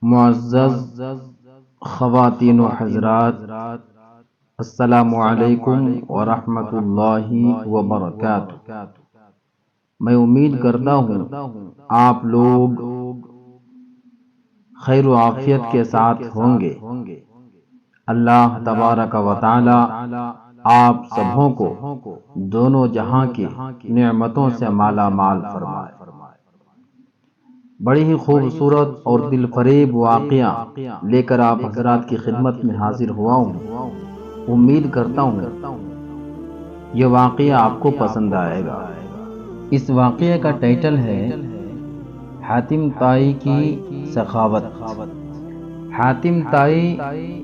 معزز خواتین و حضرات، السلام علیکم ورحمۃ اللہ وبرکاتہ۔ میں امید کرتا ہوں آپ لوگ خیر و عافیت کے ساتھ ہوں گے۔ اللہ تبارک و تعالی آپ سبوں کو دونوں جہاں کی نعمتوں سے مالا مال فرمائے۔ بڑی ہی خوبصورت اور دل فریب واقعہ لے کر آپ حضرات کی خدمت میں حاضر ہوا ہوں۔ امید کرتا ہوں یہ واقعہ آپ کو پسند آئے گا۔ اس واقعے کا ٹائٹل ہے حاتم طائی کی سخاوت۔ حاتم طائی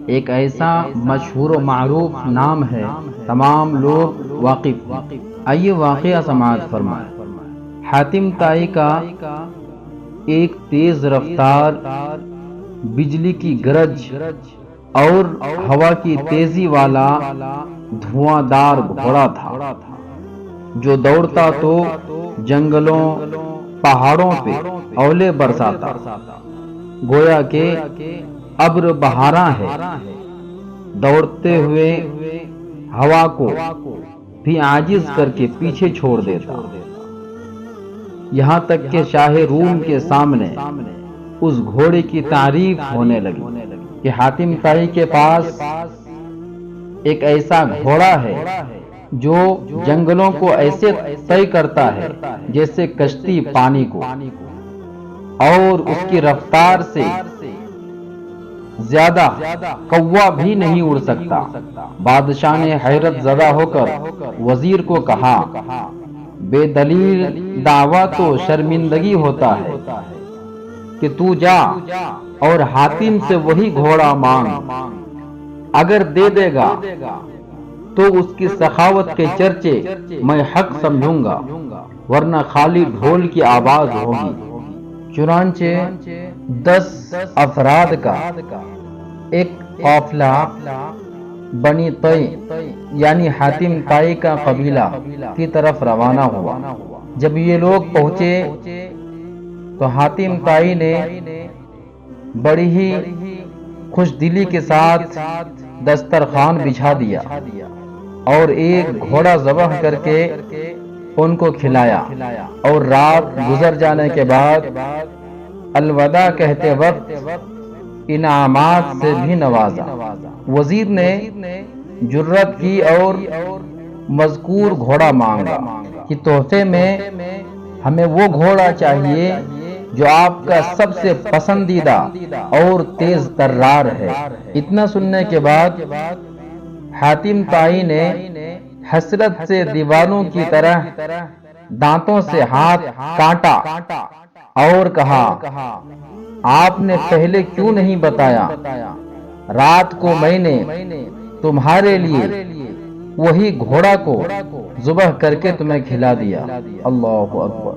ایک ایسا مشہور و معروف نام ہے، تمام لوگ واقف ہیں۔ آئیے واقعہ سماعت فرمائیں۔ حاتم طائی کا ایک تیز رفتار بجلی کی گرج اور ہوا کی تیزی والا دھواں دار گھوڑا تھا جو دوڑتا تو جنگلوں پہاڑوں پہ اولے برساتا، گویا کہ ابر بہاراں ہے۔ دوڑتے ہوئے ہوا کو بھی عاجز کر کے پیچھے چھوڑ دیتا، یہاں تک کہ شاہ روم کے سامنے اس گھوڑے کی تعریف ہونے لگی کہ حاتم طائی کے پاس ایک ایسا گھوڑا ہے جو جنگلوں کو ایسے طے کرتا ہے جیسے کشتی پانی کو، اور اس کی رفتار سے زیادہ کوا بھی نہیں اڑ سکتا۔ بادشاہ نے حیرت زدہ ہو کر وزیر کو کہا، بے دلیل دعویٰ تو شرمندگی ہوتا ہے کہ تو جا اور حاتم سے وہی گھوڑا مانگ، اگر دے دے گا تو اس کی سخاوت کے چرچے میں حق سمجھوں گا، ورنہ خالی ڈھول کی آواز ہوگی۔ چنانچہ 10 افراد کا ایک قافلہ بنی طی یعنی حاتم طائی کا قبیلہ کی طرف روانہ ہوا۔ جب یہ لوگ پہنچے تو حاتم طائی نے بڑی ہی خوش دلی کے ساتھ دسترخوان بچھا دیا اور ایک گھوڑا ذبح کر کے ان کو کھلایا، اور رات گزر جانے کے بعد الوداع کہتے وقت انعامات سے بھی نوازا۔ وزیر نے جرت کی اور مذکور گھوڑا مانگا کہ تحفے میں ہمیں وہ گھوڑا چاہیے جو آپ کا سب سے پسندیدہ اور تیز ترار ہے۔ اتنا سننے کے بعد حاتم طائی نے حسرت سے دیوانوں کی طرح دانتوں سے ہاتھ کاٹا اور کہا، آپ نے پہلے کیوں نہیں بتایا؟ رات کو میں نے تمہارے لیے وہی گھوڑا کو ذبح کر کے تمہیں کھلا دیا۔ اللہ اکبر۔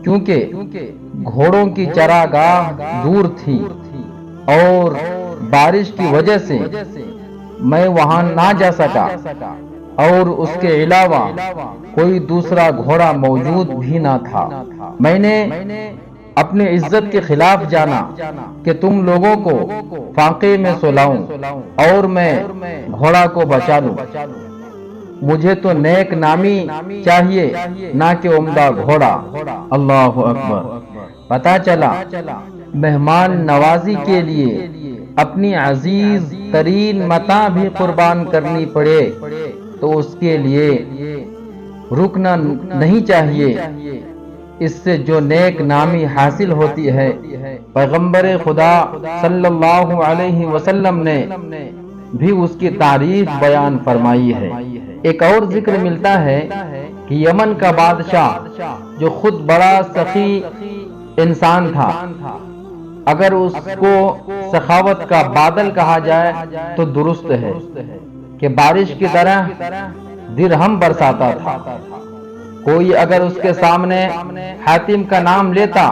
کیونکہ گھوڑوں کی چراگاہ دور تھی اور بارش کی وجہ سے میں وہاں نہ جا سکا، اور اس کے علاوہ کوئی دوسرا گھوڑا موجود بھی نہ تھا۔ میں نے اپنے عزت کے خلاف جانا کہ تم لوگوں کو فاقے میں سلاؤں اور میں گھوڑا کو بچا لوں۔ مجھے تو نیک نامی چاہیے نہ کہ عمدہ گھوڑا۔ اللہ اکبر۔ پتہ چلا مہمان نوازی کے لیے اپنی عزیز ترین متاع بھی قربان کرنی پڑے تو اس کے لیے رکنا نہیں چاہیے، اس سے جو نیک نامی حاصل ہوتی ہے۔ پیغمبر خدا صلی اللہ علیہ وسلم نے بھی اس کی تعریف بیان فرمائی ہے۔ ایک اور ذکر ملتا ہے کہ یمن کا بادشاہ جو خود بڑا سخی انسان تھا، اگر اس کو سخاوت کا بادل کہا جائے تو درست ہے کہ بارش کی طرح درہم برساتا تھا۔ کوئی اگر اس کے سامنے حاتم کا نام لیتا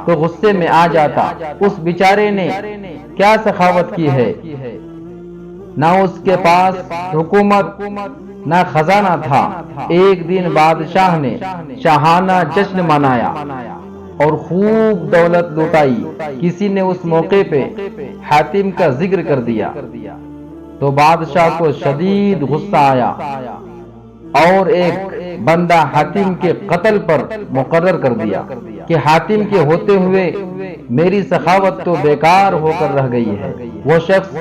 تو غصے میں آ جاتا۔ اس بیچارے نے کیا سخاوت کی ہے، نہ اس کے پاس حکومت نہ خزانہ تھا۔ ایک دن بادشاہ نے شاہانہ جشن منایا اور خوب دولت لوٹائی۔ کسی نے اس موقع پہ حاتم کا ذکر کر دیا تو بادشاہ کو شدید غصہ آیا اور ایک بندہ حاتم کے قتل پر مقرر کر دیا کہ حاتم کے ہوتے ہوئے میری سخاوت تو بیکار ہو کر رہ گئی ہے۔ وہ شخص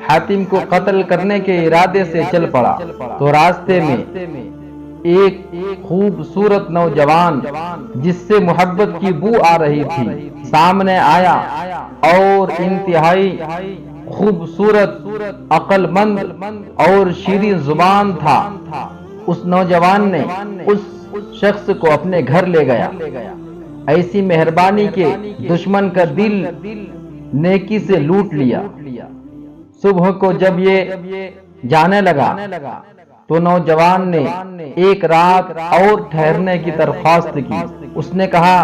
حاتم کو قتل کرنے کے ارادے سے چل پڑا تو راستے میں ایک خوبصورت نوجوان جس سے محبت کی بو آ رہی تھی سامنے آیا اور انتہائی خوبصورت، عقل مند اور شیریں زبان تھا۔ اس نوجوان نے اس شخص کو اپنے گھر لے گیا۔ ایسی مہربانی کے دشمن کا دل نیکی سے لوٹ لیا۔ صبح کو جب یہ جانے لگا تو نوجوان نے ایک رات اور ٹھہرنے کی درخواست کی۔ اس نے کہا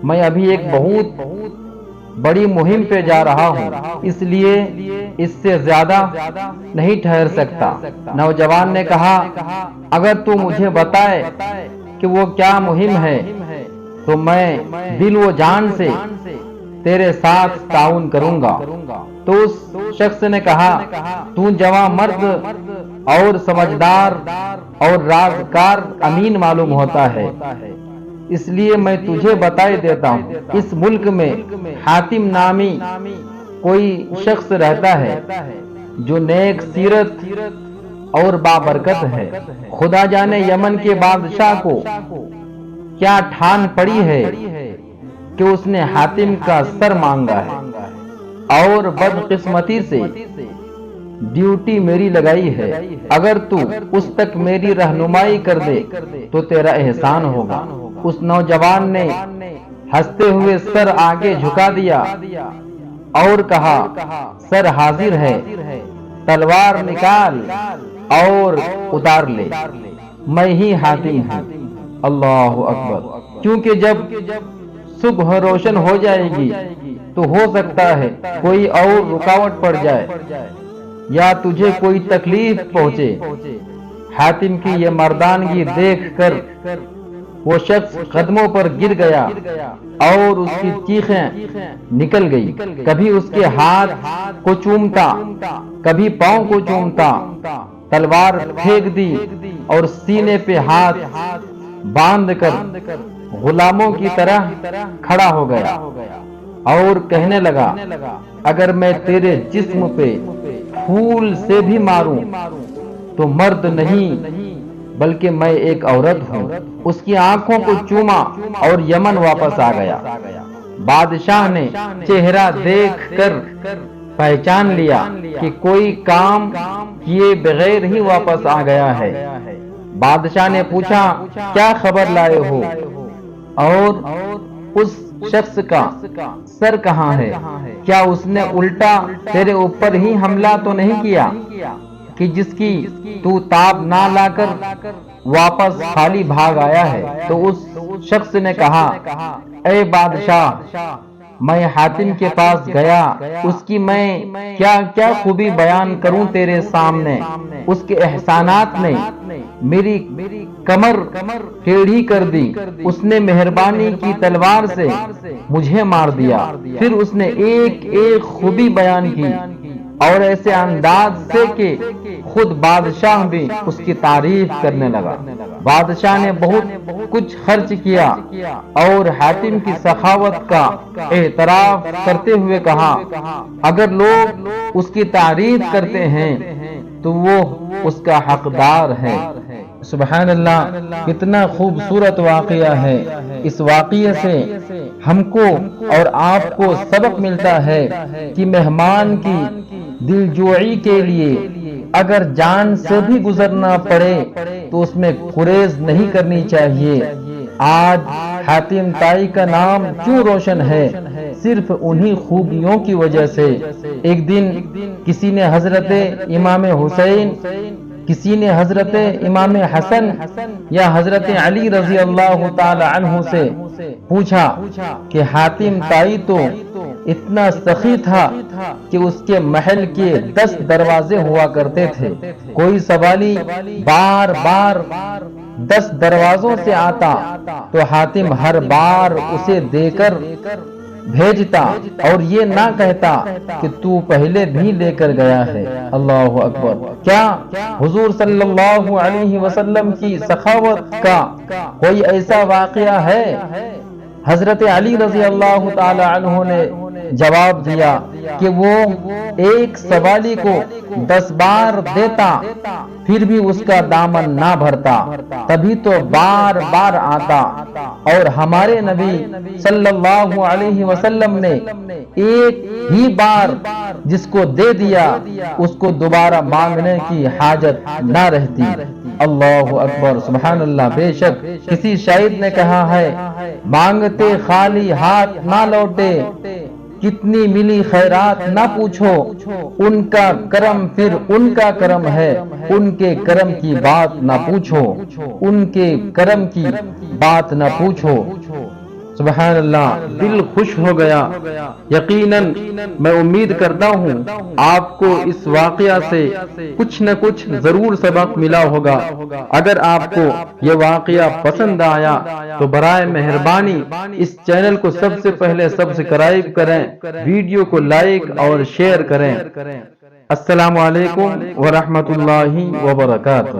میں ابھی ایک بہت بڑی مہم پہ جا رہا ہوں، اس لیے اس سے زیادہ نہیں ٹھہر سکتا۔ نوجوان نے کہا اگر تو مجھے بتائے کہ وہ کیا مہم ہے تو میں دل و جان سے تیرے ساتھ تعاون کروں گا۔ تو اس شخص نے کہا تو جوان مرد اور سمجھدار اور رازکار امین معلوم ہوتا ہے، اس لیے میں تجھے بتائی دیتا ہوں۔ اس ملک میں حاتم نامی کوئی شخص رہتا ہے جو نیک سیرت اور بابرکت ہے۔ خدا جانے یمن کے بادشاہ کو کیا ٹھان پڑی ہے کہ اس نے حاتم کا سر مانگا ہے اور بدقسمتی سے ڈیوٹی میری لگائی ہے۔ اگر تو اس تک میری رہنمائی کر دے تو تیرا احسان ہوگا۔ اس نوجوان نے ہنستے ہوئے سر آگے جھکا دیا اور کہا سر حاضر ہے، تلوار نکال اور اتار لے، میں ہی حاتم ہوں۔ اللہ اکبر۔ کیونکہ جب صبح روشن ہو جائے گی تو ہو سکتا ہے کوئی اور رکاوٹ پڑ جائے یا تجھے کوئی تکلیف پہنچے۔ حاتم کی یہ مردانگی دیکھ کر وہ شخص قدموں پر گر گیا اور اس کی چیخیں نکل گئی۔ کبھی اس کے ہاتھ کو چومتا، کبھی پاؤں کو چومتا، تلوار پھینک دی اور سینے پہ ہاتھ باندھ کر غلاموں کی طرح کھڑا ہو گیا اور کہنے لگا اگر میں تیرے جسم پہ پھول سے بھی ماروں تو مرد نہیں بلکہ میں ایک عورت ہوں۔ اس کی آنکھوں کو چوما اور یمن واپس آ گیا۔ بادشاہ نے چہرہ دیکھ کر پہچان لیا کہ کوئی کام کیے بغیر ہی واپس آ گیا ہے۔ بادشاہ نے پوچھا کیا خبر لائے ہو اور اس شخص کا سر کہاں ہے؟ کیا اس نے الٹا تیرے اوپر ہی حملہ تو نہیں کیا کہ جس کی تو تاب نہ لا کر واپس خالی بھاگ آیا ہے؟ تو اس شخص نے کہا اے بادشاہ میں حاتم کے پاس گیا، اس کی میں کیا کیا خوبی بیان کروں تیرے سامنے۔ اس کے احسانات نے میری کمر ٹیڑھی کر دی، اس نے مہربانی کی تلوار سے مجھے مار دیا۔ پھر اس نے ایک ایک خوبی بیان کی اور ایسے انداز سے کہ خود بادشاہ بھی اس کی تعریف کرنے لگا۔ بادشاہ نے بہت کچھ خرچ کیا اور حاتم کی سخاوت کا اعتراف کرتے ہوئے کہا اگر لوگ اس کی تعریف کرتے ہیں تو وہ اس کا حقدار ہے۔ سبحان اللہ، کتنا خوبصورت واقعہ ہے۔ اس واقعے سے ہم کو اور آپ کو سبق ملتا ہے کہ مہمان کی دلجوئی کے لیے اگر جان سے بھی گزرنا پڑے تو اس میں گریز نہیں کرنی چاہیے۔ آج حاتم طائی کا نام کیوں روشن ہے؟ صرف انہی خوبیوں کی وجہ سے۔ ایک دن کسی نے حضرت امام حسین، کسی نے حضرت امام حسن یا حضرت علی رضی اللہ تعالی عنہ سے پوچھا کہ حاتم طائی تو اتنا سخی تھا کہ اس کے محل کے 10 دروازے ہوا کرتے تھے. کوئی سوالی بار بار 10 دروازوں سے آتا تو حاتم ہر بار اسے دے کر بھیجتا اور یہ نہ کہتا کہ تو پہلے بھی لے کر گیا ہے. اللہ اکبر. کیا حضور صلی اللہ علیہ وسلم کی سخاوت کا کوئی ایسا واقعہ ہے؟ حضرت علی رضی اللہ تعالی عنہ نے جواب دیا کہ وہ ایک سوالی کو 10 بار دیتا پھر بھی اس کا دامن نہ بھرتا، تبھی تو بار بار آتا. اور ہمارے نبی صلی اللہ علیہ وسلم نے ایک ہی بار جس کو دے دیا اس کو دوبارہ مانگنے کی حاجت نہ رہتی. اللہ اکبر. سبحان اللہ. بے شک کسی شاعر نے کہا ہے مانگتے خالی ہاتھ نہ لوٹے، کتنی ملی خیرات نہ پوچھو، ان کا کرم پھر ان کا کرم ہے، ان کے کرم کی بات نہ پوچھو، ان کے کرم کی بات نہ پوچھو. سبحان اللہ. دل خوش ہو گیا. یقیناً میں امید کرتا ہوں آپ کو اس واقعہ سے کچھ نہ کچھ ضرور سبق ملا ہوگا. اگر آپ کو یہ واقعہ پسند آیا تو برائے مہربانی اس چینل کو سب سے پہلے سبسکرائب کریں، ویڈیو کو لائک اور شیئر کریں. السلام علیکم ورحمۃ اللہ وبرکاتہ.